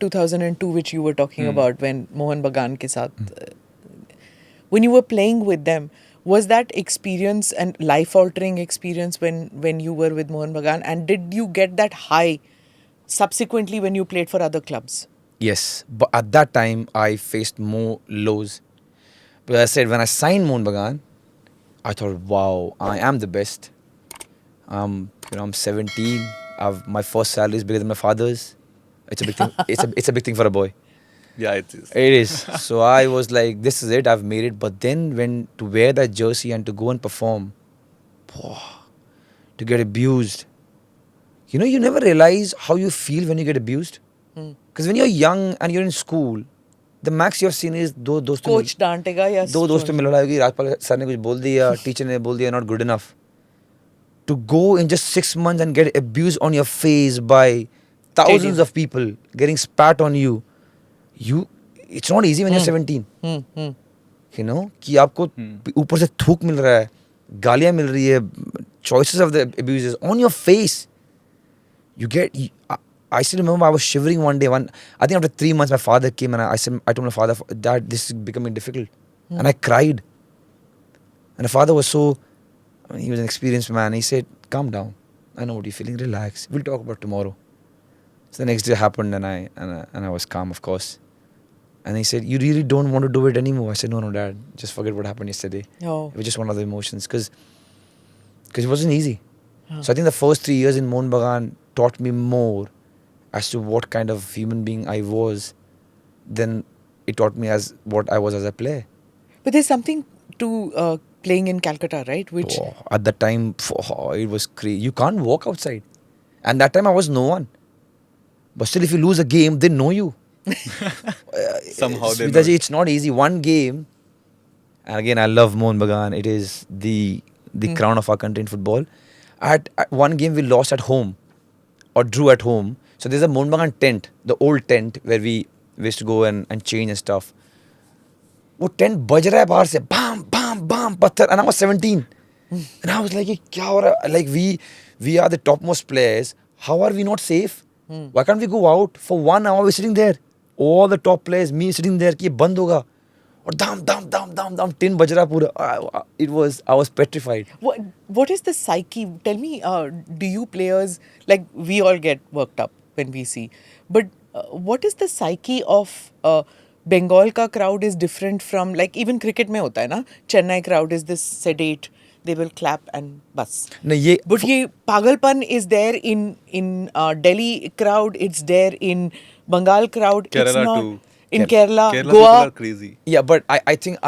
2002 which you were talking about when Mohan Bagan ke saath, when you were playing with them, was that experience and life-altering experience when you were with Mohan Bagan, and did you get that high subsequently when you played for other clubs? Yes, but at that time I faced more lows. But I said when I signed Mohan Bagan, I thought, wow, I am the best. I'm 17. My first salary is bigger than my father's. It's a big thing. It's a big thing for a boy. Yeah, it is. It is. So I was like, this is it. I've made it. But then when to wear that jersey and to go and perform, to get abused. You know, you never realize how you feel when you get abused. Because when you're young and you're in school, the max you have seen is दो दोस्तों Coach डांटेगा या दो दोस्तों में लड़ाई होगी, Rajpal sir ने कुछ बोल दिया, टीचर ने बोल दिया, not good enough. To go in just 6 months and get abused on your face by thousands of people getting spat on you, it's not easy when you're 17. You know, कि आपको ऊपर से थूक मिल रहा है, गालियाँ मिल रही है, choices of the abuses on your face. I still remember I was shivering one day. I think after 3 months, my father came and I told my father, Dad, this is becoming difficult. And I cried. And the father was he was an experienced man. He said, calm down. I know what you're feeling. Relax. We'll talk about tomorrow. So the next day happened and I was calm, of course. And he said, you really don't want to do it anymore? I said, no, Dad. Just forget what happened yesterday. Oh. It was just one of the emotions. Because it wasn't easy. So I think the first 3 years in Mohan Bagan taught me more as to what kind of human being I was than it taught me as what I was as a player. But there's something to playing in Calcutta, right? Which At that time, it was crazy. You can't walk outside. And that time I was no one. But still, if you lose a game, they know you. Somehow they know. Smitaji, it's not easy. One game, and again, I love Mohan Bagan. It is the crown of our country in football. At one game, we lost at home or drew at home. So there's a Mohan Bagan tent, the old tent where we used to go and change and stuff. वो tent बज रहा है बाहर से, bam bam bam पत्थर, and I was 17. And I was like, ये क्या हो रहा है? Like we are the topmost players. How are we not safe? Why can't we go out? For 1 hour we're sitting there. All the top players, me sitting there कि ये बंद होगा. और दाम tin बज रहा पूरा. I was petrified. what is the psyche? Tell me, do you players, like we all get worked up when we see, but what is the psyche of Bengal ka crowd is different from, like even cricket में होता है ना, Chennai crowd is this sedate, they will clap and bus. नहीं But ये पागलपन is there in Delhi crowd, it's there in Bengal crowd, it's Kerala not too. in Kerala, Kerala people Goa. are crazy. Yeah, but I think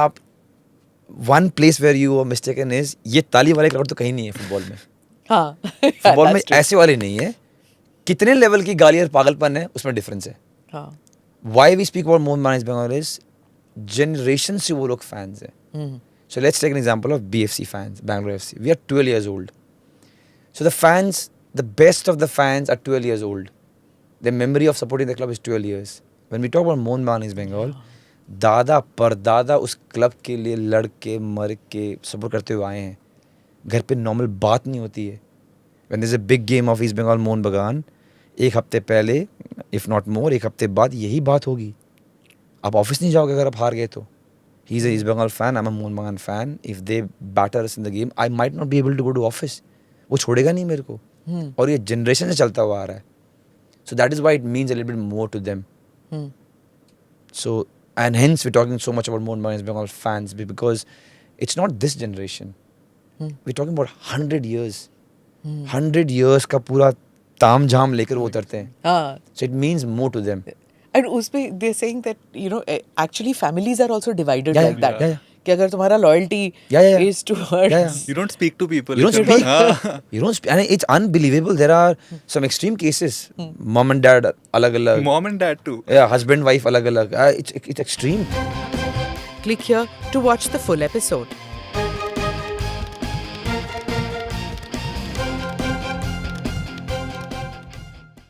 one place where you are mistaken is ये ताली वाले crowd तो कहीं नहीं है football में. हाँ, football में that's true. ऐसे वाले नहीं है. कितने लेवल की गाली और पागलपन है उसमें डिफरेंस है. हाँ. Why we speak about Mohan Bagan Bengal is generation से वो लोग fans हैं. So let's take an example of BFC fans, Bangalore FC. We are 12 years old. So the fans, the best of the fans are 12 years old. Their memory of supporting the club is 12 years. When we talk about Mohan Bagan Bengal, दादा परदादा उस club के लिए लड़ के मर के support करते हुए आए हैं. घर पे नॉर्मल बात नहीं होती है. When there's a big game of East Bengal Mohan Bagan, एक हफ्ते पहले, if not more, एक हफ्ते बाद यही बात होगी. आप ऑफिस नहीं जाओगे अगर आप हार गए तो. He's a East Bengal fan, I'm a Mohan Bagan fan. If they batter us in the game, I might not be able to go to office. वो छोड़ेगा नहीं मेरे को. और ये जनरेशन से चलता हुआ आ रहा है. So that is why it means a little bit more to them. So, and hence we're talking so much about Mohan Bagan Bengal fans because it's not this generation. We're talking about 100 years. 100 years का पूरा ताम झाम लेकर वो उतरते हैं. हाँ. So it means more to them. And उसपे they're saying that, you know, actually families are also divided Yeah, like that. yeah. कि अगर तुम्हारा loyalty is towards You don't speak to people. You don't if you're speak. not- You don't speak. And it's unbelievable. There are some extreme cases. Mom and dad alag-alag. Mom and dad too. Yeah, husband, wife alag-alag. It's extreme. Click here to watch the full episode.